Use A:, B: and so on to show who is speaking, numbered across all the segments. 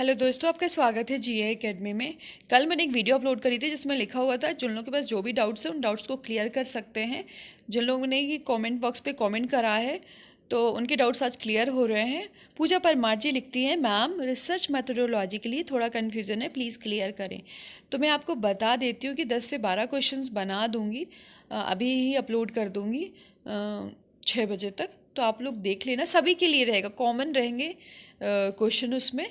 A: Hello दोस्तों, आपका स्वागत है जीए एकेडमी में। कल मैंने एक वीडियो अपलोड करी थी जिसमें लिखा हुआ था जिन लोगों के पास जो भी डाउट्स हैं उन डाउट्स को क्लियर कर सकते हैं। जिन लोगों ने ये कमेंट बॉक्स पे कमेंट करा है तो उनके डाउट्स आज क्लियर हो रहे हैं। पूजा परमार जी लिखती हैं, मैम रिसर्च मेथोडोलॉजी के लिए थोड़ा कन्फ्यूज़न है, प्लीज़ क्लियर करें। तो मैं आपको बता देती हूँ कि 10 से 12 क्वेश्चंस बना दूँगी, अभी ही अपलोड कर दूँगी 6 बजे तक। तो आप लोग देख लेना, सभी के लिए रहेगा, कॉमन रहेंगे क्वेश्चन उसमें।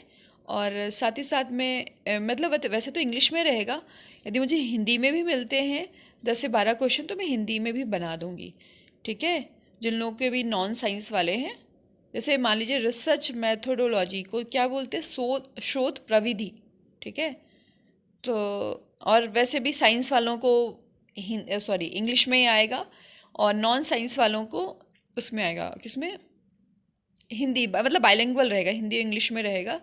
A: और साथ ही साथ में मतलब वैसे तो इंग्लिश में रहेगा, यदि मुझे हिंदी में भी मिलते हैं 10 से 12 क्वेश्चन तो मैं हिंदी में भी बना दूंगी। ठीक है, जिन लोगों के भी नॉन साइंस वाले हैं, जैसे मान लीजिए रिसर्च मैथोडोलॉजी को क्या बोलते हैं, शोध प्रविधि। ठीक है, तो और वैसे भी साइंस वालों को इंग्लिश में ही आएगा, और नॉन साइंस वालों को उसमें आएगा, किसमें, हिंदी, मतलब बाइलिंगुअल रहेगा, हिंदी और इंग्लिश में रहेगा।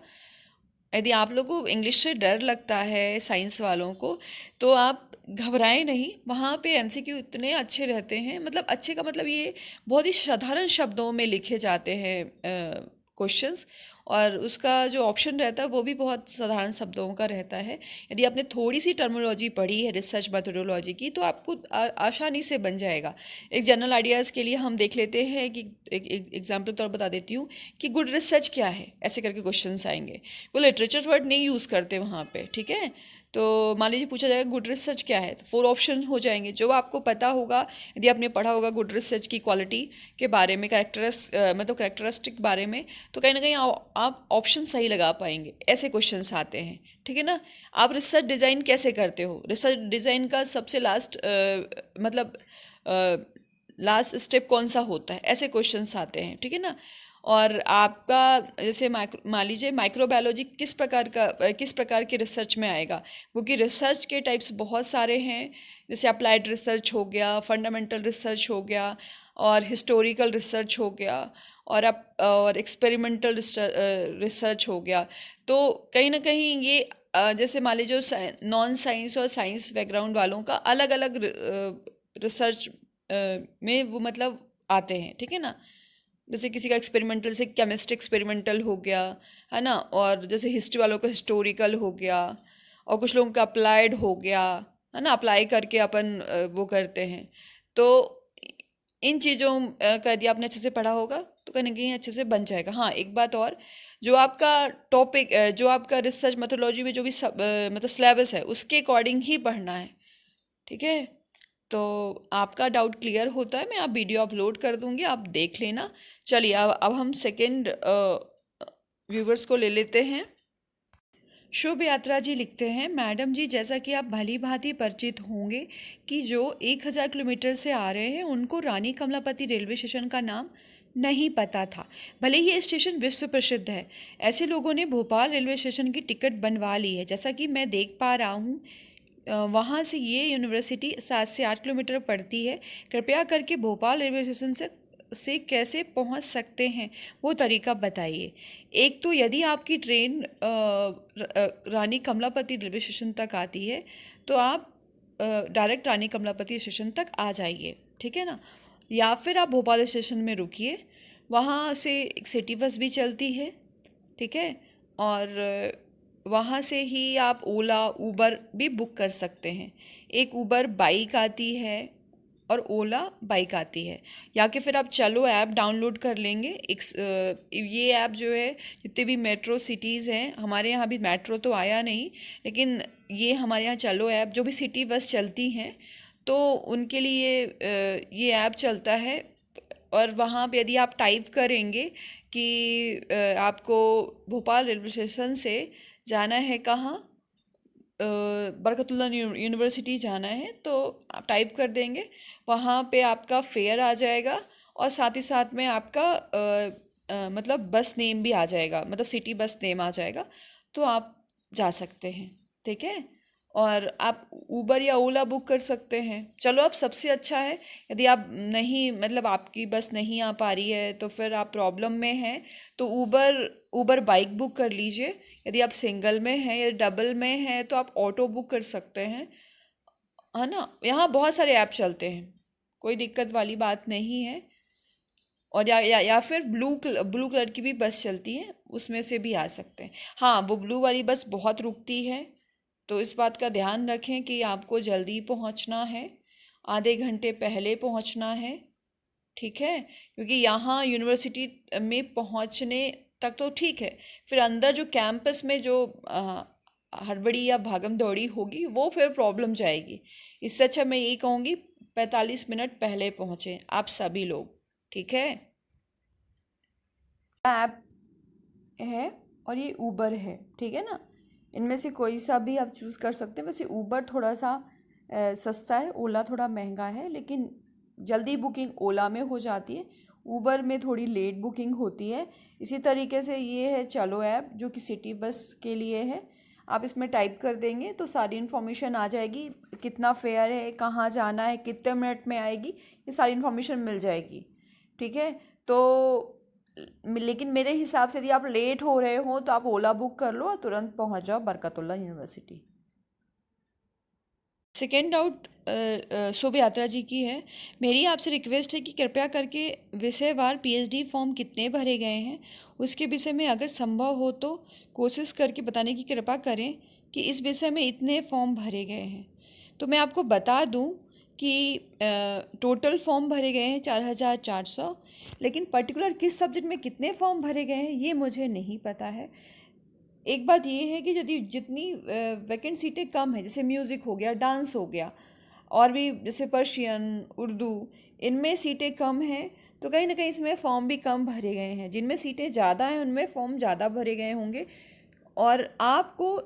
A: यदि आप लोगों को इंग्लिश से डर लगता है साइंस वालों को, तो आप घबराएं नहीं, वहाँ पे एमसीक्यू इतने अच्छे रहते हैं, मतलब अच्छे का मतलब ये बहुत ही साधारण शब्दों में लिखे जाते हैं क्वेश्चंस, और उसका जो ऑप्शन रहता है वो भी बहुत साधारण शब्दों का रहता है। यदि आपने थोड़ी सी टर्मिनोलॉजी पढ़ी है रिसर्च मेथोडोलॉजी की तो आपको आसानी से बन जाएगा। एक जनरल आइडियाज़ के लिए हम देख लेते हैं कि एक एग्जाम्पल तौर बता देती हूँ कि गुड रिसर्च क्या है, ऐसे करके क्वेश्चंस आएंगे। वो लिटरेचर वर्ड नहीं यूज़ करते वहाँ पे। ठीक है, तो मान लीजिए पूछा जाएगा गुड रिसर्च क्या है, तो 4 ऑप्शन हो जाएंगे जो आपको पता होगा। यदि आपने पढ़ा होगा गुड रिसर्च की क्वालिटी के बारे में, मतलब करेक्टरिस्टिक बारे में, तो कहीं ना कहीं आप ऑप्शन सही लगा पाएंगे। ऐसे क्वेश्चंस आते हैं। ठीक है ना। आप रिसर्च डिज़ाइन कैसे करते हो, रिसर्च डिज़ाइन का सबसे लास्ट मतलब लास्ट स्टेप कौन सा होता है, ऐसे क्वेश्चंस आते हैं। ठीक है ना। और आपका जैसे मान लीजिए माइक्रोबायोलॉजी किस प्रकार के रिसर्च में आएगा, क्योंकि रिसर्च के टाइप्स बहुत सारे हैं। जैसे अप्लाइड रिसर्च हो गया, फंडामेंटल रिसर्च हो गया, और हिस्टोरिकल रिसर्च हो गया, और एक्सपेरिमेंटल रिसर्च हो गया। तो कहीं ना कहीं ये जैसे मान लीजिए नॉन साइंस और साइंस बैकग्राउंड वालों का अलग अलग रिसर्च में वो मतलब आते हैं। ठीक है ना। जैसे किसी का एक्सपेरिमेंटल से केमिस्ट्री एक्सपेरिमेंटल हो गया, है ना, और जैसे हिस्ट्री वालों का हिस्टोरिकल हो गया, और कुछ लोगों का अप्लाइड हो गया, है ना, अप्लाई करके अपन वो करते हैं। तो इन चीज़ों का यदि आपने अच्छे से पढ़ा होगा तो कहीं ना कहीं अच्छे से बन जाएगा। हाँ, एक बात और, जो आपका टॉपिक, जो आपका रिसर्च मेथोडोलॉजी में जो भी मतलब सिलेबस है उसके अकॉर्डिंग ही पढ़ना है। ठीक है, तो आपका डाउट क्लियर होता है, मैं आप वीडियो अपलोड कर दूंगी, आप देख लेना। चलिए अब हम सेकंड व्यूवर्स को ले लेते हैं। शुभ यात्रा जी लिखते हैं, मैडम जी जैसा कि आप भली भांति परिचित होंगे कि जो 1000 किलोमीटर से आ रहे हैं उनको रानी कमलापति रेलवे स्टेशन का नाम नहीं पता था, भले ही ये स्टेशन विश्व प्रसिद्ध है। ऐसे लोगों ने भोपाल रेलवे स्टेशन की टिकट बनवा ली है। जैसा कि मैं देख पा रहा हूँ वहाँ से ये यूनिवर्सिटी 7 से 8 किलोमीटर पड़ती है। कृपया करके भोपाल रेलवे स्टेशन से कैसे पहुँच सकते हैं वो तरीका बताइए। एक तो यदि आपकी ट्रेन रानी कमलापति रेलवे स्टेशन तक आती है तो आप डायरेक्ट रानी कमलापति स्टेशन तक आ जाइए। ठीक है ना। या फिर आप भोपाल स्टेशन में रुकिए, वहाँ से एक सिटी बस भी चलती है। ठीक है, और वहाँ से ही आप ओला ऊबर भी बुक कर सकते हैं। एक ऊबर बाइक आती है और ओला बाइक आती है। या कि फिर आप चलो ऐप डाउनलोड कर लेंगे। ये ऐप जो है, जितने भी मेट्रो सिटीज़ हैं, हमारे यहाँ भी मेट्रो तो आया नहीं, लेकिन ये हमारे यहाँ चलो ऐप, जो भी सिटी बस चलती हैं तो उनके लिए ये ऐप चलता है। और वहाँ पे यदि आप टाइप करेंगे कि आपको भोपाल रेलवे स्टेशन से जाना है कहाँ, बरकतुल्लाह यूनिवर्सिटी जाना है, तो आप टाइप कर देंगे, वहाँ पे आपका फेयर आ जाएगा, और साथ ही साथ में आपका मतलब बस नेम भी आ जाएगा, मतलब सिटी बस नेम आ जाएगा, तो आप जा सकते हैं। ठीक है, और आप ऊबर या ओला बुक कर सकते हैं। चलो, अब सबसे अच्छा है, यदि आप नहीं, मतलब आपकी बस नहीं आ पा रही है तो फिर आप प्रॉब्लम में हैं, तो ऊबर ऊबर बाइक बुक कर लीजिए। यदि आप सिंगल में हैं या डबल में हैं तो आप ऑटो बुक कर सकते हैं, है ना। यहाँ बहुत सारे ऐप चलते हैं, कोई दिक्कत वाली बात नहीं है। और या फिर ब्लू कलर की भी बस चलती है, उसमें से भी आ सकते हैं। हाँ, वो ब्लू वाली बस बहुत रुकती है, तो इस बात का ध्यान रखें कि आपको जल्दी पहुंचना है, आधे घंटे पहले पहुंचना है, ठीक है। क्योंकि यहाँ यूनिवर्सिटी में पहुँचने तक तो ठीक है, फिर अंदर जो कैंपस में जो हड़बड़ी या भागम दौड़ी होगी वो फिर प्रॉब्लम जाएगी। इससे अच्छा मैं यही कहूँगी 45 मिनट पहले पहुँचें आप सभी लोग, ठीक है। ऐप है और ये ऊबर है, ठीक है ना। इनमें से कोई सा भी आप चूज़ कर सकते हैं। वैसे ऊबर थोड़ा सा सस्ता है, ओला थोड़ा महंगा है, लेकिन जल्दी बुकिंग ओला में हो जाती है, ऊबर में थोड़ी लेट बुकिंग होती है। इसी तरीके से ये है चलो ऐप, जो कि सिटी बस के लिए है। आप इसमें टाइप कर देंगे तो सारी इन्फॉर्मेशन आ जाएगी, कितना फेयर है, कहाँ जाना है, कितने मिनट में आएगी, ये सारी इन्फॉर्मेशन मिल जाएगी, ठीक है। तो लेकिन मेरे हिसाब से यदि आप लेट हो रहे हो तो आप ओला बुक कर लो और तुरंत पहुंच जाओ बरकतुल्ला यूनिवर्सिटी। सेकेंड डाउट शुभ यात्रा जी की है। मेरी आपसे रिक्वेस्ट है कि कृपया करके विषयवार पीएचडी फॉर्म कितने भरे गए हैं उसके विषय में अगर संभव हो तो कोशिश करके बताने की कृपा करें कि इस विषय में इतने फॉर्म भरे गए हैं। तो मैं आपको बता दूं कि टोटल फॉर्म भरे गए हैं 4400, लेकिन पर्टिकुलर किस सब्जेक्ट में कितने फॉर्म भरे गए हैं ये मुझे नहीं पता है। एक बात ये है कि यदि जितनी वैकेंट सीटें कम है, जैसे म्यूज़िक हो गया, डांस हो गया, और भी जैसे पर्शियन, उर्दू, इनमें सीटें कम हैं तो कहीं ना कहीं इसमें फॉर्म भी कम भरे गए हैं। जिनमें सीटें ज़्यादा हैं उनमें फॉर्म ज़्यादा भरे गए होंगे। और आपको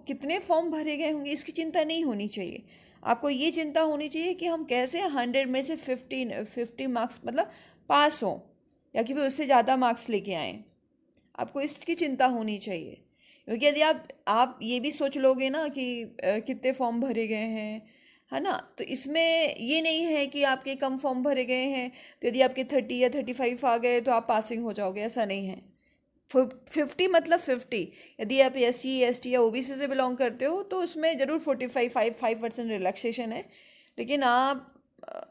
A: कितने फॉर्म भरे गए होंगे इसकी चिंता नहीं होनी चाहिए। आपको ये चिंता होनी चाहिए कि हम कैसे 100 में से 50 मार्क्स मतलब पास हों, या कि फिर उससे ज़्यादा मार्क्स लेके आएँ। आपको इसकी चिंता होनी चाहिए। क्योंकि यदि आप ये भी सोच लोगे ना कि कितने फॉर्म भरे गए हैं, है ना, तो इसमें ये नहीं है कि आपके कम फॉर्म भरे गए हैं तो यदि आपके 30 या 35 आ गए तो आप पासिंग हो जाओगे, ऐसा नहीं है। 50 मतलब 50। यदि आप SC ST या OBC से बिलोंग करते हो तो उसमें ज़रूर 5% रिलैक्सेशन है। लेकिन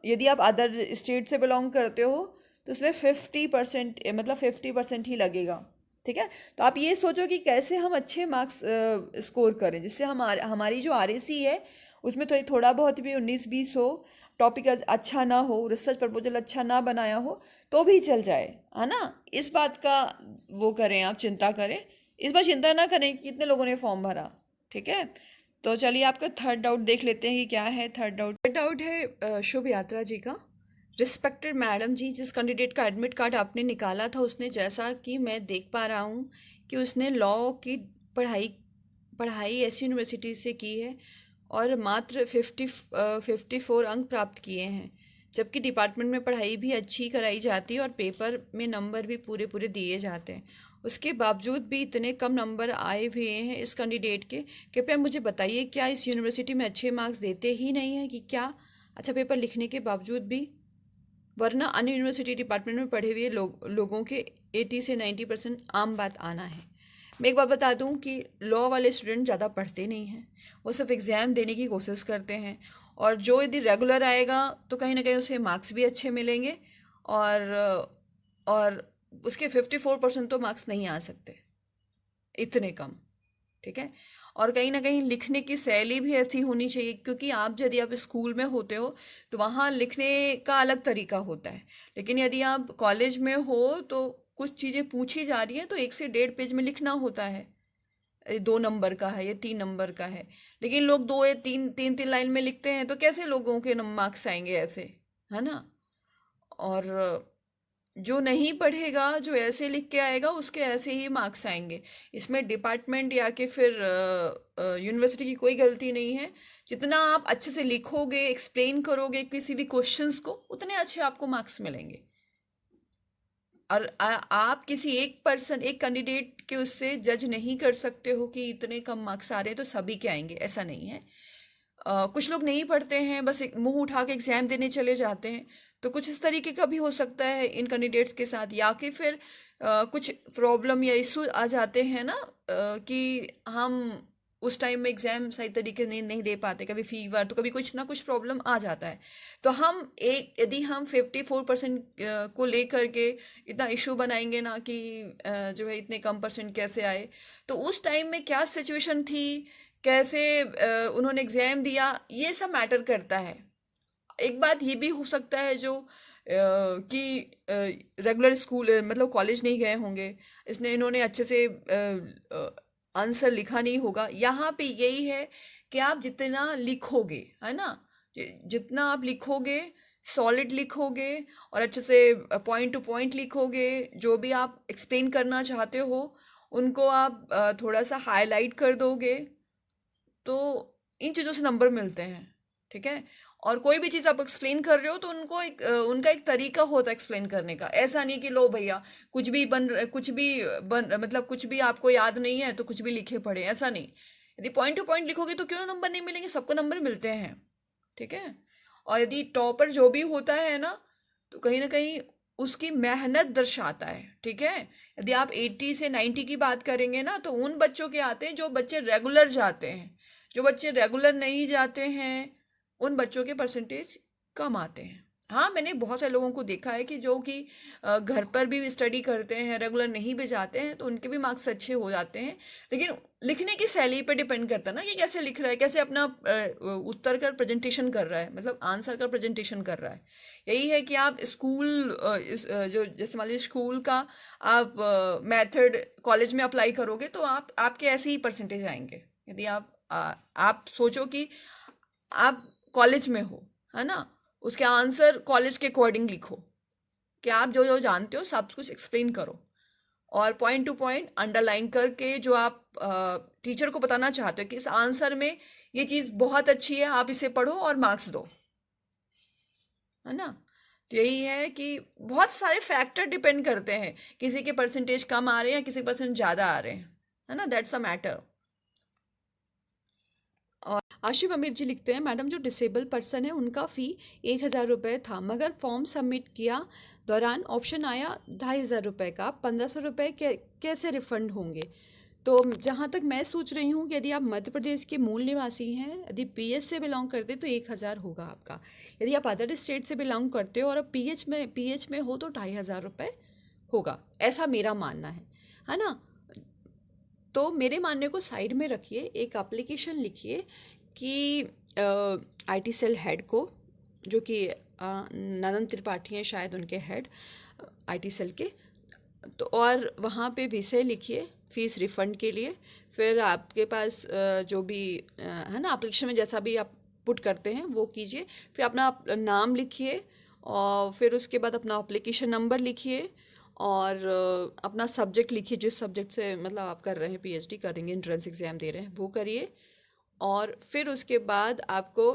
A: यदि आप अदर स्टेट से बिलोंग करते हो तो उसमें 50% मतलब 50% ही लगेगा, ठीक है। तो आप ये सोचो कि कैसे हम अच्छे मार्क्स स्कोर करें, जिससे हमारी जो RAC है उसमें थोड़ा बहुत भी 19-20 हो, टॉपिक अच्छा ना हो, रिसर्च प्रपोजल अच्छा ना बनाया हो तो भी चल जाए, है ना। इस बात का वो करें, आप चिंता करें, इस बार चिंता ना करें कि कितने लोगों ने फॉर्म भरा, ठीक है। तो चलिए आपका थर्ड डाउट देख लेते हैं कि क्या है। थर्ड डाउट है शुभ यात्रा जी का। रिस्पेक्टेड मैडम जी, जिस कैंडिडेट का एडमिट कार्ड आपने निकाला था उसने, जैसा कि मैं देख पा रहा हूँ कि उसने लॉ की पढ़ाई पढ़ाई ऐसी यूनिवर्सिटी से की है और मात्र 54 अंक प्राप्त किए हैं, जबकि डिपार्टमेंट में पढ़ाई भी अच्छी कराई जाती है और पेपर में नंबर भी पूरे पूरे दिए जाते हैं। उसके बावजूद भी इतने कम नंबर आए हुए हैं इस कैंडिडेट के। कृपया मुझे बताइए, क्या इस यूनिवर्सिटी में अच्छे मार्क्स देते ही नहीं हैं कि क्या, अच्छा पेपर लिखने के बावजूद भी? वरना अन्य यूनिवर्सिटी डिपार्टमेंट में पढ़े हुए लोगों के 80 से 90% आम बात आना है। मैं एक बात बता दूं कि लॉ वाले स्टूडेंट ज़्यादा पढ़ते नहीं हैं, वो सिर्फ एग्ज़ाम देने की कोशिश करते हैं, और जो यदि रेगुलर आएगा तो कहीं ना कहीं उसे मार्क्स भी अच्छे मिलेंगे, और और उसके 54% तो मार्क्स नहीं आ सकते, इतने कम, ठीक है। और कहीं ना कहीं लिखने की शैली भी ऐसी होनी चाहिए, क्योंकि यदि आप स्कूल में होते हो तो वहाँ लिखने का अलग तरीका होता है, लेकिन यदि आप कॉलेज में हो तो कुछ चीज़ें पूछी जा रही हैं तो 1 से 1.5 पेज में लिखना होता है। 2 नंबर का है या 3 नंबर का है, लेकिन लोग 2 या 3 लाइन में लिखते हैं, तो कैसे लोगों के मार्क्स आएंगे ऐसे, है ना। और जो नहीं पढ़ेगा, जो ऐसे लिख के आएगा, उसके ऐसे ही मार्क्स आएंगे। इसमें डिपार्टमेंट या कि फिर यूनिवर्सिटी की कोई गलती नहीं है। जितना आप अच्छे से लिखोगे, एक्सप्लेन करोगे किसी भी क्वेश्चंस को, उतने अच्छे आपको मार्क्स मिलेंगे। और आप किसी एक कैंडिडेट के उससे जज नहीं कर सकते हो कि इतने कम मार्क्स आ रहे हैं तो सभी के आएंगे, ऐसा नहीं है। कुछ लोग नहीं पढ़ते हैं, बस एक मुंह उठा के एग्जाम देने चले जाते हैं, तो कुछ इस तरीके का भी हो सकता है इन कैंडिडेट्स के साथ। या कि फिर कुछ प्रॉब्लम या इशू आ जाते हैं ना, कि हम उस टाइम में एग्ज़ाम सही तरीके से नहीं दे पाते, कभी फीवर, तो कभी कुछ ना कुछ प्रॉब्लम आ जाता है। तो हम एक यदि हम 54% को लेकर के इतना इशू बनाएंगे ना कि जो है इतने कम परसेंट कैसे आए, तो उस टाइम में क्या सिचुएशन थी, कैसे उन्होंने एग्ज़ाम दिया, ये सब मैटर करता है। एक बात ये भी हो सकता है जो कि रेगुलर स्कूल मतलब कॉलेज नहीं गए होंगे, इन्होंने अच्छे से आंसर लिखा नहीं होगा। यहाँ पे यही है कि आप जितना लिखोगे, है ना, जितना आप लिखोगे, सॉलिड लिखोगे और अच्छे से पॉइंट टू पॉइंट लिखोगे, जो भी आप एक्सप्लेन करना चाहते हो उनको आप थोड़ा सा हाईलाइट कर दोगे, तो इन चीज़ों से नंबर मिलते हैं। ठीक है। और कोई भी चीज़ आप एक्सप्लेन कर रहे हो तो उनका एक तरीका होता है एक्सप्लेन करने का। ऐसा नहीं कि लो भैया कुछ भी मतलब कुछ भी आपको याद नहीं है तो कुछ भी लिखे पड़े, ऐसा नहीं। यदि पॉइंट टू पॉइंट लिखोगे तो क्यों नंबर नहीं मिलेंगे, सबको नंबर मिलते हैं। ठीक है। और यदि टॉपर जो भी होता है ना, तो कहीं ना कहीं उसकी मेहनत दर्शाता है। ठीक है। यदि आप 80 से 90 की बात करेंगे ना, तो उन बच्चों के आते हैं जो बच्चे रेगुलर जाते हैं। जो बच्चे रेगुलर नहीं जाते हैं उन बच्चों के परसेंटेज कम आते हैं। हाँ, मैंने बहुत सारे लोगों को देखा है कि जो कि घर पर भी स्टडी करते हैं, रेगुलर नहीं भी जाते हैं, तो उनके भी मार्क्स अच्छे हो जाते हैं। लेकिन लिखने की शैली पे डिपेंड करता है ना कि कैसे लिख रहा है, कैसे अपना उत्तर का प्रेजेंटेशन कर रहा है, मतलब आंसर का प्रेजेंटेशन कर रहा है। यही है कि आप स्कूल जो जैसे मान लीजिए स्कूल का आप मेथड कॉलेज में अप्लाई करोगे तो आपके ऐसे ही परसेंटेज आएंगे। यदि आप सोचो कि आप कॉलेज में हो, है ना, उसके आंसर कॉलेज के अकॉर्डिंग लिखो, कि आप जो जो जानते हो सब कुछ एक्सप्लेन करो और पॉइंट टू पॉइंट अंडरलाइन करके जो आप टीचर को बताना चाहते हो कि इस आंसर में ये चीज़ बहुत अच्छी है, आप इसे पढ़ो और मार्क्स दो, है ना। तो यही है कि बहुत सारे फैक्टर डिपेंड करते हैं, किसी के परसेंटेज कम आ रहे हैं या किसी के परसेंट ज़्यादा आ रहे हैं, है ना, दैट्स अ मैटर। और आशिफ अमीर जी लिखते हैं, मैडम जो डिसेबल पर्सन है उनका फ़ी 1,000 रुपये था, मगर फॉर्म सबमिट किया दौरान ऑप्शन आया 2,500 रुपये का, 1,500 रुपये कैसे रिफ़ंड होंगे। तो जहाँ तक मैं सोच रही हूँ कि यदि आप मध्य प्रदेश के मूल निवासी हैं, यदि पीएच से बिलोंग करते तो 1,000 होगा आपका। यदि आप अदर स्टेट से बिलोंग करते हो और आप पीएच में हो तो 2,500 रुपये होगा, ऐसा मेरा मानना है ना। तो मेरे मानने को साइड में रखिए, एक एप्लीकेशन लिखिए कि आईटी सेल हेड को, जो कि ननन त्रिपाठी हैं शायद उनके हेड आईटी सेल के, तो और वहाँ पे विषय लिखिए फीस रिफ़ंड के लिए। फिर आपके पास जो भी है ना एप्लीकेशन में जैसा भी आप पुट करते हैं वो कीजिए। फिर अपना नाम लिखिए और फिर उसके बाद अपना एप्लीकेशन नंबर लिखिए और अपना सब्जेक्ट लिखिए, जिस सब्जेक्ट से मतलब आप कर रहे हैं, पीएचडी करेंगे, एंट्रेंस एग्ज़ाम दे रहे हैं, वो करिए। और फिर उसके बाद आपको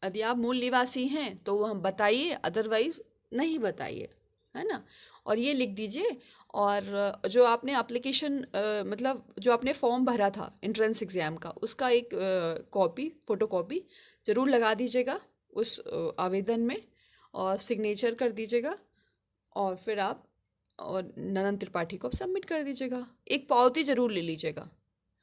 A: यदि आप मूल निवासी हैं तो वो हम बताइए, अदरवाइज़ नहीं बताइए, है ना। और ये लिख दीजिए। और जो आपने एप्लीकेशन मतलब जो आपने फॉर्म भरा था एंट्रेंस एग्ज़ाम का, उसका एक कॉपी, फ़ोटो कॉपी ज़रूर लगा दीजिएगा उस आवेदन में और सिग्नेचर कर दीजिएगा। और फिर आप और ननन त्रिपाठी को आप सबमिट कर दीजिएगा। एक पावती ज़रूर ले लीजिएगा,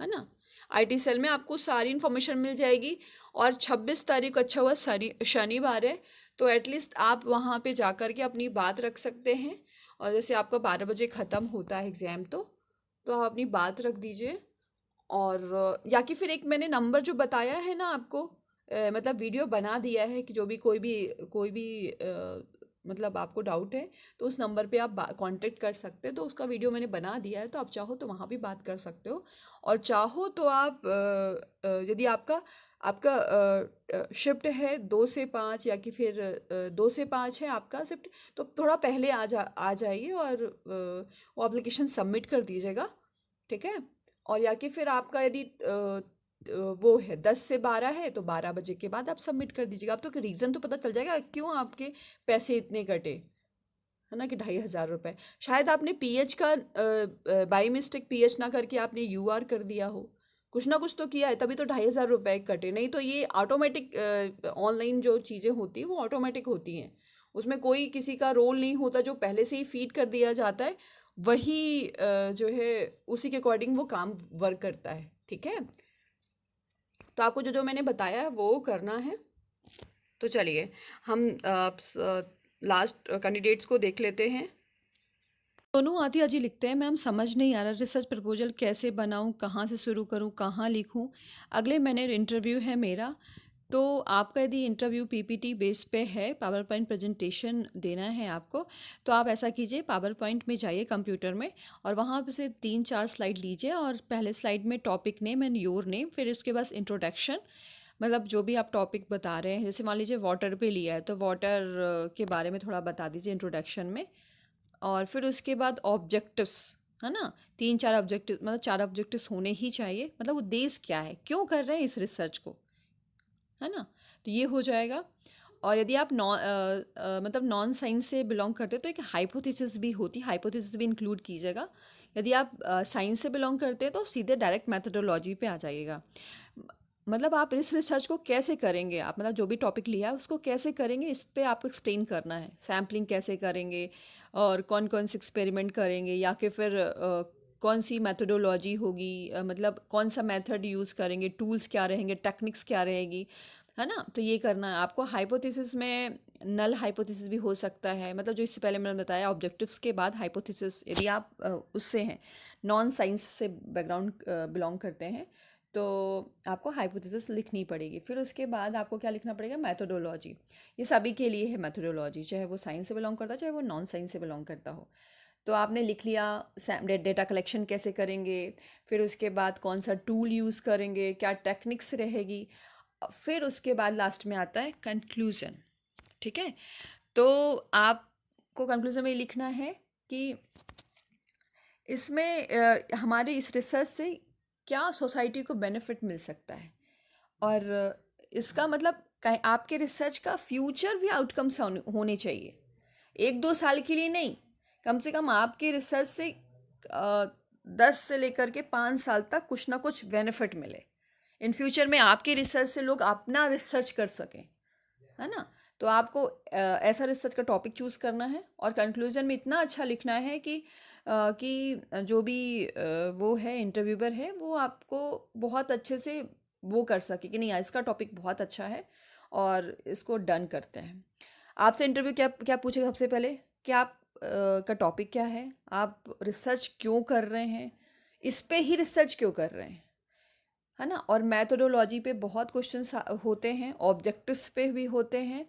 A: है ना। आईटी सेल में आपको सारी इन्फॉर्मेशन मिल जाएगी। और 26 तारीख अच्छा हुआ शनिवार है, तो एटलीस्ट आप वहाँ पे जा कर के अपनी बात रख सकते हैं। और जैसे आपका 12 बजे ख़त्म होता है एग्ज़ाम, तो आप अपनी बात रख दीजिए। और या कि फिर एक मैंने नंबर जो बताया है ना आपको, मतलब वीडियो बना दिया है कि जो भी कोई भी मतलब आपको डाउट है तो उस नंबर पे आप कांटेक्ट कर सकते हो। तो उसका वीडियो मैंने बना दिया है, तो आप चाहो तो वहाँ भी बात कर सकते हो। और चाहो तो आप यदि आपका आपका शिफ्ट है 2 से 5 या कि फिर 2 से 5 है आपका शिफ्ट, तो थोड़ा पहले आ जाइए और वो एप्लीकेशन सबमिट कर दीजिएगा। ठीक है। और या कि फिर आपका यदि वो है 10 से 12 है तो 12 बजे के बाद आप सबमिट कर दीजिएगा। अब तो रीज़न तो पता चल जाएगा क्यों आपके पैसे इतने कटे, है ना, कि 2,500 रुपये। शायद आपने पीएच का बाई मिस्टेक पीएच ना करके आपने यूआर कर दिया हो, कुछ ना कुछ तो किया है, तभी तो 2,500 रुपये कटे। नहीं तो ये ऑटोमेटिक ऑनलाइन जो चीज़ें होती हैं वो ऑटोमेटिक होती हैं, उसमें कोई किसी का रोल नहीं होता, जो पहले से ही फीड कर दिया जाता है वही जो है उसी के अकॉर्डिंग वो काम वर्क करता है। ठीक है। तो आपको जो जो मैंने बताया है वो करना है। तो चलिए हम लास्ट कैंडिडेट्स को देख लेते हैं। दोनों आधी आधी लिखते हैं, मैम समझ नहीं आ रहा रिसर्च प्रपोजल कैसे बनाऊं, कहाँ से शुरू करूं, कहाँ लिखूं। अगले महीने इंटरव्यू है मेरा। तो आपका यदि इंटरव्यू पीपीटी बेस पे है, पावर पॉइंट प्रेजेंटेशन देना है आपको, तो आप ऐसा कीजिए, पावर पॉइंट में जाइए कंप्यूटर में, और वहाँ पे से 3-4 स्लाइड लीजिए, और पहले स्लाइड में topic name and your name, फिर उसके बाद इंट्रोडक्शन, मतलब जो भी आप टॉपिक बता रहे हैं, जैसे मान लीजिए वाटर पे लिया है तो वाटर के बारे में थोड़ा बता दीजिए इंट्रोडक्शन में। और फिर उसके बाद ऑब्जेक्टिव्स, है ना, 3-4 ऑब्जेक्टिव, मतलब 4 ऑब्जेक्टिव्स होने ही चाहिए, मतलब उद्देश्य क्या है, क्यों कर रहे हैं इस रिसर्च को, है ना। तो ये हो जाएगा। और यदि आप मतलब नॉन साइंस से बिलोंग करते हैं तो एक हाइपोथेसिस भी होती है, हाइपोथेसिस भी इंक्लूड कीजिएगा। यदि आप साइंस से बिलोंग करते हैं तो सीधे डायरेक्ट मैथडोलॉजी पे आ जाइएगा। मतलब आप इस रिसर्च को कैसे करेंगे, आप मतलब जो भी टॉपिक लिया है उसको कैसे करेंगे, इस पे आपको एक्सप्लेन करना है। सैम्पलिंग कैसे करेंगे, और कौन कौन से एक्सपेरिमेंट करेंगे, या कि फिर कौन सी मेथडोलॉजी होगी, मतलब कौन सा मेथड यूज़ करेंगे, टूल्स क्या रहेंगे, टेक्निक्स क्या रहेगी, है ना। तो ये करना है आपको। हाइपोथेसिस में नल हाइपोथेसिस भी हो सकता है, मतलब जो इससे पहले मैंने बताया ऑब्जेक्टिव्स के बाद हाइपोथेसिस, यदि आप उससे हैं, नॉन साइंस से बैकग्राउंड बिलोंग करते हैं, तो आपको हाइपोथेसिस लिखनी पड़ेगी। फिर उसके बाद आपको क्या लिखना पड़ेगा, मेथोडोलॉजी। ये सभी के लिए है मेथोडोलॉजी, चाहे वो साइंस से बिलोंग करता है, चाहे वो नॉन साइंस से बिलोंग करता हो। तो आपने लिख लिया डेटा कलेक्शन कैसे करेंगे, फिर उसके बाद कौन सा टूल यूज़ करेंगे, क्या टेक्निक्स रहेगी, फिर उसके बाद लास्ट में आता है कंक्लूज़न। ठीक है। तो आपको कंक्लूज़न में ये लिखना है कि इसमें हमारे इस रिसर्च से क्या सोसाइटी को बेनिफिट मिल सकता है, और इसका मतलब आपके रिसर्च का फ्यूचर भी आउटकम्स होने चाहिए, 1-2 साल के लिए नहीं, कम से कम आपके रिसर्च से 10 से लेकर के 5 साल तक कुछ ना कुछ बेनिफिट मिले। इन फ्यूचर में आपके रिसर्च से लोग अपना रिसर्च कर सकें, है ना। तो आपको ऐसा रिसर्च का टॉपिक चूज़ करना है, और कंक्लूजन में इतना अच्छा लिखना है कि जो भी वो है इंटरव्यूअर है, वो आपको बहुत अच्छे से वो कर सके कि नहीं यार, इसका टॉपिक बहुत अच्छा है और इसको डन करते हैं। आपसे इंटरव्यू क्या क्या पूछेगा सबसे पहले, कि आप का टॉपिक क्या है, आप रिसर्च क्यों कर रहे हैं, इस पे ही रिसर्च क्यों कर रहे हैं, है ना। और मैथोडोलॉजी पे बहुत क्वेश्चंस होते हैं, ऑब्जेक्टिव्स पे भी होते हैं,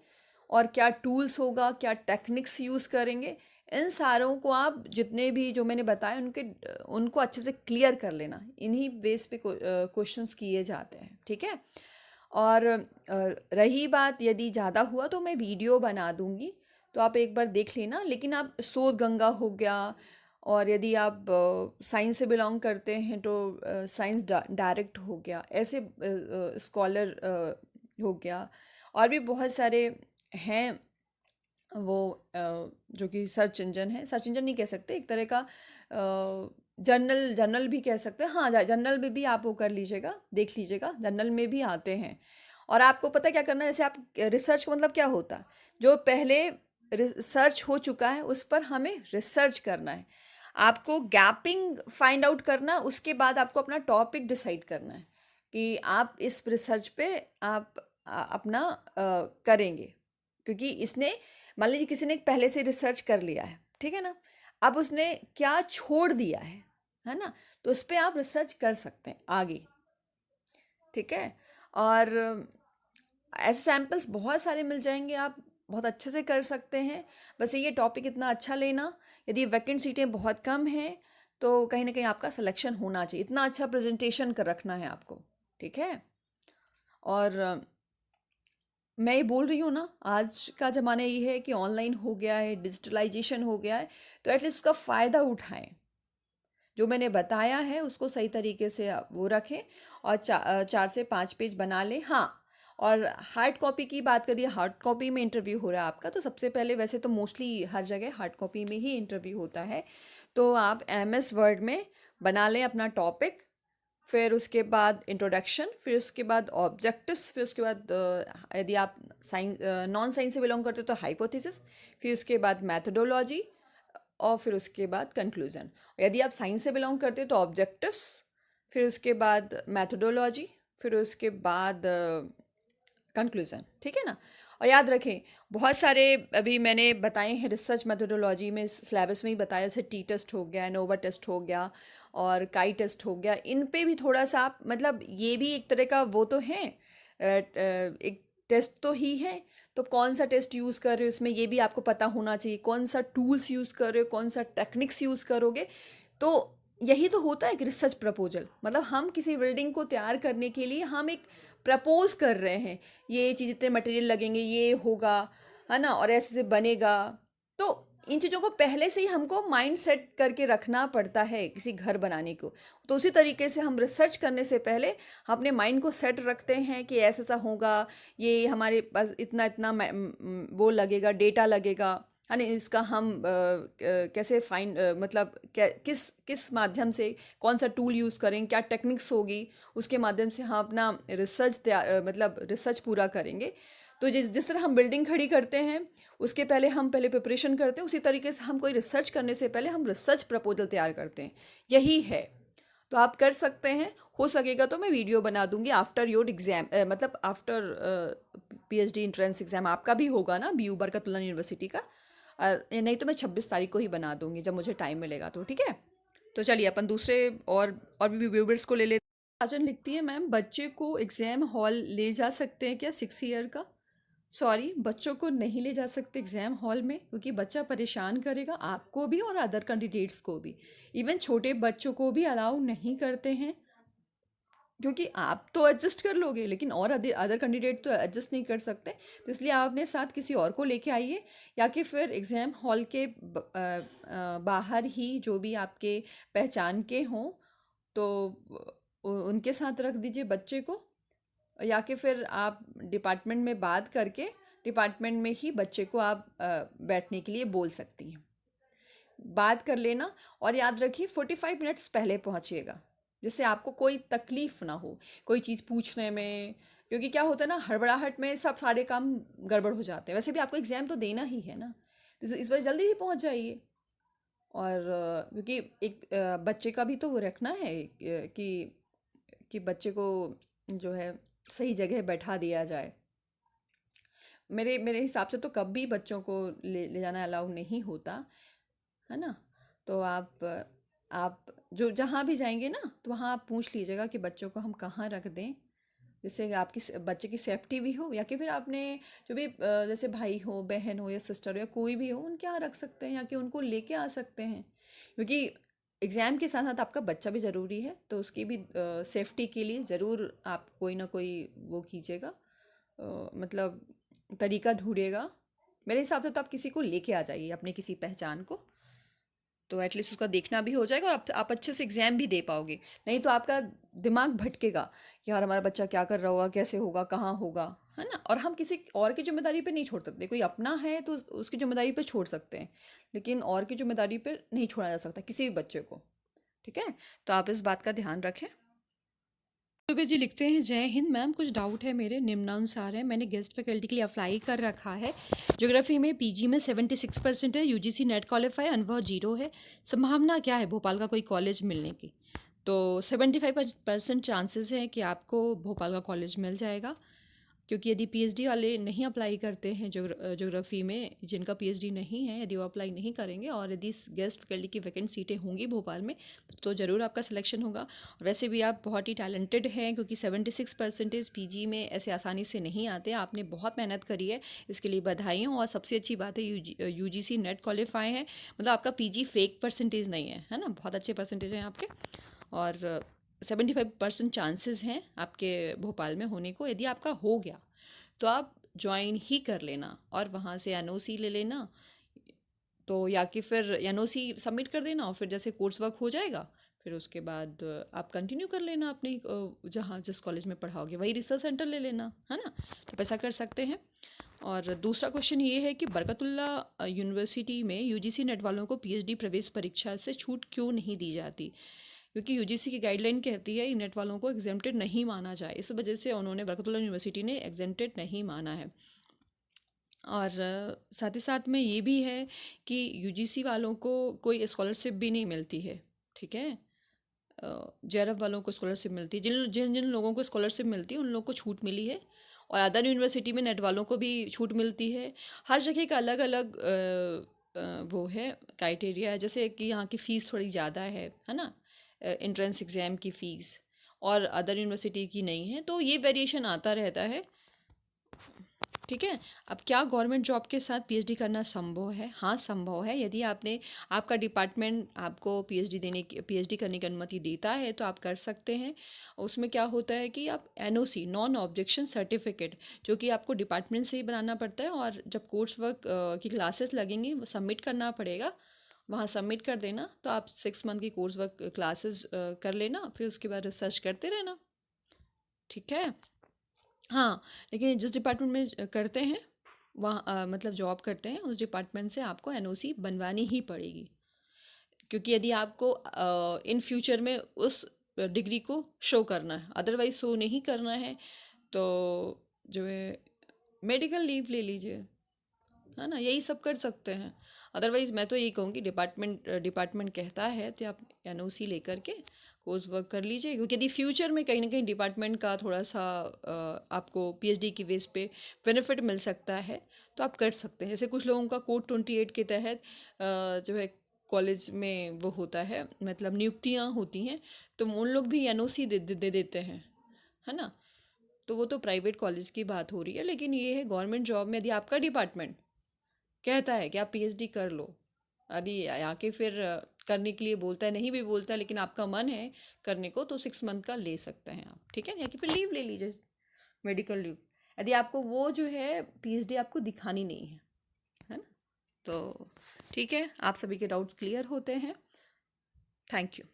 A: और क्या टूल्स होगा, क्या टेक्निक्स यूज़ करेंगे, इन सारों को आप जितने भी जो मैंने बताए उनको अच्छे से क्लियर कर लेना। इन्हीं बेस पे क्वेश्चंस किए जाते हैं, ठीक है। और रही बात यदि ज़्यादा हुआ तो मैं वीडियो बना दूंगी, तो आप एक बार देख लेना। लेकिन आप शोध गंगा हो गया, और यदि आप साइंस से बिलोंग करते हैं तो साइंस डायरेक्ट हो गया, ऐसे स्कॉलर हो गया, और भी बहुत सारे हैं वो जो कि सर्च इंजन है, सर्च इंजन नहीं कह सकते, एक तरह का जर्नल जर्नल भी कह सकते हैं। हाँ, जर्नल में भी आप वो कर लीजिएगा, देख लीजिएगा, जर्नल में भी आते हैं। और आपको पता है क्या करना है, जैसे आप रिसर्च का मतलब क्या होता है, जो पहले रिसर्च हो चुका है उस पर हमें रिसर्च करना है, आपको गैपिंग फाइंड आउट करना, उसके बाद आपको अपना टॉपिक डिसाइड करना है कि आप इस रिसर्च पे आप अपना करेंगे। क्योंकि इसने, मान लीजिए किसी ने पहले से रिसर्च कर लिया है, ठीक है ना, अब उसने क्या छोड़ दिया है ना, तो उस पर आप रिसर्च कर सकते हैं आगे, ठीक है। और ऐसे सैम्पल्स बहुत सारे मिल जाएंगे, आप बहुत अच्छे से कर सकते हैं। बस ये टॉपिक इतना अच्छा लेना, यदि वैकेंट सीटें बहुत कम हैं तो कहीं ना कहीं आपका सिलेक्शन होना चाहिए, इतना अच्छा प्रेजेंटेशन कर रखना है आपको, ठीक है। और मैं ये बोल रही हूँ ना, आज का ज़माना ये है कि ऑनलाइन हो गया है, डिजिटलाइजेशन हो गया है, तो एटलीस्ट उसका फ़ायदा उठाएं। जो मैंने बताया है उसको सही तरीके से वो रखें, और 4 से 5 पेज बना लें। हाँ, और हार्ड कॉपी की बात करिए, हार्ड कॉपी में इंटरव्यू हो रहा है आपका, तो सबसे पहले, वैसे तो मोस्टली हर जगह हार्ड कॉपी में ही इंटरव्यू होता है, तो आप MS वर्ड में बना लें अपना टॉपिक, फिर उसके बाद इंट्रोडक्शन, फिर उसके बाद ऑब्जेक्टिव्स, फिर उसके बाद यदि आप साइंस नॉन साइंस से बिलोंग करते हो तो हाइपोथेसिस, फिर उसके बाद मैथडोलॉजी, और फिर उसके बाद कंक्लूजन। यदि आप साइंस से बिलोंग करते हो तो ऑब्जेक्टिव्स, फिर उसके बाद मैथडोलॉजी, फिर उसके बाद कंक्लूज़न, ठीक है ना। और याद रखें, बहुत सारे अभी मैंने बताए हैं रिसर्च मेथोडोलॉजी में, सिलेबस में ही बताया, जैसे टी टेस्ट हो गया, नोवा टेस्ट हो गया और काई टेस्ट हो गया। इन पे भी थोड़ा सा आप मतलब ये भी एक तरह का वो तो है, एक टेस्ट तो ही है। तो कौन सा टेस्ट यूज़ कर रहे हो इसमें ये भी आपको पता होना चाहिए, कौन सा टूल्स यूज़ कर रहे हो, कौन सा टेक्निक्स यूज़ करोगे। तो यही तो होता है एक रिसर्च प्रपोजल, मतलब हम किसी बिल्डिंग को तैयार करने के लिए हम एक प्रपोज कर रहे हैं, ये चीज़ इतने मटेरियल लगेंगे, ये होगा, है ना, और ऐसे से बनेगा। तो इन चीज़ों को पहले से ही हमको माइंड सेट करके रखना पड़ता है किसी घर बनाने को। तो उसी तरीके से हम रिसर्च करने से पहले हम अपने माइंड को सेट रखते हैं कि ऐसा ऐसा होगा, ये हमारे पास इतना इतना वो लगेगा, डेटा लगेगा, है ना, इसका हम कैसे फाइन मतलब किस किस माध्यम से, कौन सा टूल यूज़ करेंगे, क्या टेक्निक्स होगी, उसके माध्यम से हम अपना रिसर्च मतलब रिसर्च पूरा करेंगे। तो जिस जिस तरह हम बिल्डिंग खड़ी करते हैं, उसके पहले हम पहले प्रिपरेशन करते हैं, उसी तरीके से हम कोई रिसर्च करने से पहले हम रिसर्च प्रपोजल तैयार करते हैं। यही है। तो आप कर सकते हैं। हो सकेगा तो मैं वीडियो बना दूंगी आफ्टर योर एग्जाम, मतलब आफ्टर पीएचडी एंट्रेंस एग्जाम आपका भी होगा ना, BU बरकतुल्लाह यूनिवर्सिटी का। नहीं तो मैं 26 तारीख को ही बना दूंगी जब मुझे टाइम मिलेगा तो, ठीक है। तो चलिए अपन दूसरे और भी व्यूवर्स को ले लेते हैं। राजन लिखती है, मैम बच्चे को एग्ज़ाम हॉल ले जा सकते हैं क्या 6 ईयर का? सॉरी, बच्चों को नहीं ले जा सकते एग्ज़ाम हॉल में, क्योंकि बच्चा परेशान करेगा आपको भी और अदर कैंडिडेट्स को भी। इवन छोटे बच्चों को भी अलाउ नहीं करते हैं, क्योंकि आप तो एडजस्ट कर लोगे लेकिन और अदर कैंडिडेट तो एडजस्ट नहीं कर सकते। तो इसलिए आप अपने साथ किसी और को लेके आइए, या कि फिर एग्ज़ाम हॉल के बाहर ही जो भी आपके पहचान के हों, तो उनके साथ रख दीजिए बच्चे को। या कि फिर आप डिपार्टमेंट में बात करके डिपार्टमेंट में ही बच्चे को आप बैठने के लिए बोल सकती हैं। बात कर लेना, और याद रखिए 45 मिनट्स पहले पहुंचिएगा, जिससे आपको कोई तकलीफ ना हो कोई चीज़ पूछने में। क्योंकि क्या होता है ना, हड़बड़ाहट में सब सारे काम गड़बड़ हो जाते हैं। वैसे भी आपको एग्ज़ाम तो देना ही है ना, तो इस वजह जल्दी ही पहुंच जाइए। और क्योंकि एक बच्चे का भी तो वो रखना है कि बच्चे को जो है सही जगह बैठा दिया जाए। मेरे मेरे हिसाब से तो कभी बच्चों को ले जाना अलाउ नहीं होता, है ना। तो आप जो जहाँ भी जाएंगे ना, तो वहाँ आप पूछ लीजिएगा कि बच्चों को हम कहाँ रख दें, जिससे कि आपकी बच्चे की सेफ्टी भी हो, या कि फिर आपने जो भी जैसे भाई हो, बहन हो, या सिस्टर हो, या कोई भी हो, उनके यहाँ रख सकते हैं, या कि उनको लेके आ सकते हैं। क्योंकि एग्ज़ाम के साथ साथ आपका बच्चा भी ज़रूरी है, तो उसकी भी सेफ्टी के लिए ज़रूर आप कोई ना कोई वो कीजिएगा, मतलब तरीका ढूंढिएगा। मेरे हिसाब से तो आप किसी को लेके आ जाइए, अपने किसी पहचान को, तो एटलीस्ट उसका देखना भी हो जाएगा और आप अच्छे से एग्ज़ाम भी दे पाओगे। नहीं तो आपका दिमाग भटकेगा, यार हमारा बच्चा क्या कर रहा होगा, कैसे होगा, कहाँ होगा, है ना। और हम किसी और की जिम्मेदारी पे नहीं छोड़ सकते। कोई अपना है तो उसकी जिम्मेदारी पे छोड़ सकते हैं, लेकिन और की जिम्मेदारी पे नहीं छोड़ा जा सकता किसी भी बच्चे को, ठीक है। तो आप इस बात का ध्यान रखें। सुबह जी लिखते हैं, जय हिंद मैम, कुछ डाउट है मेरे निम्नानुसार है। मैंने गेस्ट फैकल्टी के लिए अप्लाई कर रखा है। ज्योग्राफी में पीजी में 76% है, यूजीसी नेट क्वालिफाई, अनुभव 0 है। संभावना क्या है भोपाल का कोई कॉलेज मिलने की? तो 75% चांसेस हैं कि आपको भोपाल का कॉलेज मिल जाएगा। क्योंकि यदि पीएचडी वाले नहीं अप्लाई करते हैं ज्योग्राफी में, जिनका पीएचडी नहीं है, यदि वो अप्लाई नहीं करेंगे और यदि गेस्ट फैकल्टी की वैकेंट सीटें होंगी भोपाल में, तो ज़रूर आपका सिलेक्शन होगा। और वैसे भी आप बहुत ही टैलेंटेड हैं, क्योंकि 76% पीजी में ऐसे आसानी से नहीं आते। आपने बहुत मेहनत करी है, इसके लिए बधाई हो। और सबसे अच्छी बात है यूजीसी नेट क्वालिफाई है, मतलब आपका पीजी फेक परसेंटेज नहीं है ना, बहुत अच्छे परसेंटेज हैं आपके। और 75% चांसेस हैं आपके भोपाल में होने को। यदि आपका हो गया तो आप ज्वाइन ही कर लेना और वहाँ से एनओसी ले लेना। तो या कि फिर एनओसी सबमिट कर देना, और फिर जैसे कोर्स वर्क हो जाएगा, फिर उसके बाद आप कंटिन्यू कर लेना अपने जहाँ जिस कॉलेज में पढ़ाओगे वही रिसर्च सेंटर ले लेना, है ना। तो ऐसा कर सकते हैं। और दूसरा क्वेश्चन ये है कि बरकतुल्ला यूनिवर्सिटी में यूजीसी नेट वालों को पीएचडी प्रवेश परीक्षा से छूट क्यों नहीं दी जाती? क्योंकि यूजीसी की गाइडलाइन कहती है नेट वालों को एग्जेम्प्टेड नहीं माना जाए, इस वजह से उन्होंने बरकतुल्ला यूनिवर्सिटी ने एग्जेम्प्टेड नहीं माना है। और साथ ही साथ में ये भी है कि यूजीसी वालों को कोई स्कॉलरशिप भी नहीं मिलती है, ठीक है। JRF वालों को स्कॉलरशिप मिलती है, जिन जिन जिन लोगों को स्कॉलरशिप मिलती है उन लोगों को छूट मिली है, और अदर यूनिवर्सिटी में नेट वालों को भी छूट मिलती है। हर जगह का अलग अलग वो है क्राइटेरिया है, जैसे कि यहाँ की फ़ीस थोड़ी ज़्यादा है ना, एंट्रेंस एग्ज़ाम की फ़ीस, और अदर यूनिवर्सिटी की नहीं है, तो ये वेरिएशन आता रहता है। ठीक है। अब क्या गवर्नमेंट जॉब के साथ पीएचडी करना संभव है? हाँ, संभव है। यदि आपका डिपार्टमेंट आपको पीएचडी करने की अनुमति देता है तो आप कर सकते हैं। उसमें क्या होता है कि आप एनओसी, नॉन ऑब्जेक्शन सर्टिफिकेट, जो कि आपको डिपार्टमेंट से ही बनाना पड़ता है, और जब कोर्स वर्क की क्लासेस लगेंगी वो सबमिट करना पड़ेगा, वहाँ सबमिट कर देना, तो आप 6 मंथ की कोर्स वर्क क्लासेस कर लेना, फिर उसके बाद रिसर्च करते रहना। ठीक है। हाँ, लेकिन जिस डिपार्टमेंट में करते हैं, वहाँ मतलब जॉब करते हैं, उस डिपार्टमेंट से आपको एनओसी बनवानी ही पड़ेगी, क्योंकि यदि आपको इन फ्यूचर में उस डिग्री को शो करना है, अदरवाइज शो नहीं करना है, तो जो है मेडिकल लीव ले लीजिए, है ना, यही सब कर सकते हैं। अदरवाइज मैं तो यही कहूँगी, डिपार्टमेंट कहता है तो आप एनओसी लेकर के कोर्स वर्क कर लीजिए, क्योंकि यदि फ्यूचर में कहीं ना कहीं डिपार्टमेंट का थोड़ा सा आपको पीएचडी की बेस पे बेनिफिट मिल सकता है, तो आप कर सकते हैं। जैसे कुछ लोगों का कोड 28 के तहत जो है कॉलेज में वो होता है, मतलब नियुक्तियाँ होती हैं, तो उन लोग भी एनओसी दे देते हैं, है ना। तो वो तो प्राइवेट कॉलेज की बात हो रही है, लेकिन ये है गवर्नमेंट जॉब में, यदि आपका डिपार्टमेंट कहता है कि आप पीएचडी कर लो, यदि आके फिर करने के लिए बोलता है, नहीं भी बोलता है, लेकिन आपका मन है करने को, तो 6 मंथ का ले सकते हैं आप। ठीक है, या कि फिर लीव ले लीजिए, मेडिकल लीव, यदि आपको वो जो है पीएचडी आपको दिखानी नहीं है ना। तो ठीक है, आप सभी के डाउट्स क्लियर होते हैं। Thank you.